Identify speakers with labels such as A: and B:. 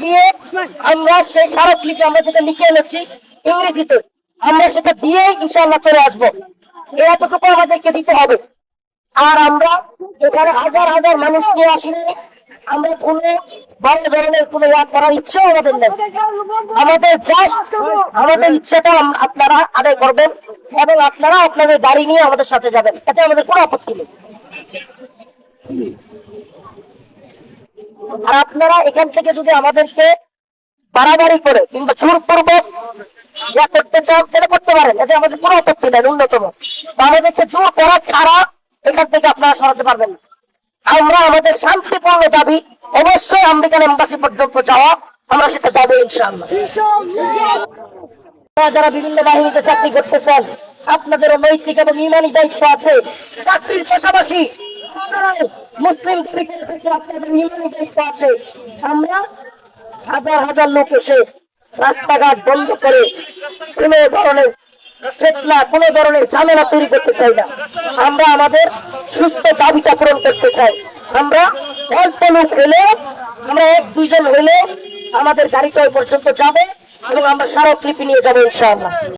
A: গিয়ে আমরা সেই স্মারকলিপি আমরা যেটা লিখে এনেছি ইংরেজিতে আমরা সেটা দিয়ে ইনশাআল্লাহ চলে আসবো। এতটুকু আমাদেরকে দিতে হবে। আর আমরা এখানে হাজার হাজার মানুষ নিয়ে আসিনি। আমরা কোনো বড় ধরনের কোনো করার ইচ্ছেও আমাদের নেই। আমাদের জাস্ট আমাদের ইচ্ছাটা আপনারা আদায় করবেন এবং আপনারা আপনাদের গাড়ি নিয়ে আমাদের সাথে যাবেন, এতে আমাদের কোনো আপত্তি নেই। আর আপনারা এখান থেকে যদি আমাদেরকে বাড়াবাড়ি করে কিংবা জোরপূর্বক ইয়া করতে চান সেটা করতে পারেন, এতে আমাদের কোনো আপত্তি নেই ন্যূনতম। আমাদেরকে জোর করা ছাড়া এখান থেকে আপনারা সরাতে পারবেন না। আমরা আমাদের শান্তিপূর্ণ দাবি অবশ্যই আমেরিকান এম্বাসি পর্যন্ত যাওয়া, আমরা সেটা যাবো ইনশাআল্লাহ। যারা বিভিন্ন বাহিনীতে চাকরি করতেছেন আপনাদের নৈতিক এবং ইমানি দায়িত্ব আছে। চাকরির পাশাপাশি মুসলিম আপনাদের ইমানি দায়িত্ব আছে। আমরা হাজার হাজার লোক এসে রাস্তাঘাট বন্ধ করে কোন ধরনের কোন ধরনের ঝামেলা তৈরি করতে চাই না। আমরা আমাদের সুস্থ দাবিটা পূরণ করতে চাই। আমরা অল্প লোক হলে, আমরা এক দুইজন হলে আমাদের গাড়িটা ওই পর্যন্ত যাবে এবং আমরা স্মারকলিপি নিয়ে যাবো ইনশাআল্লাহ।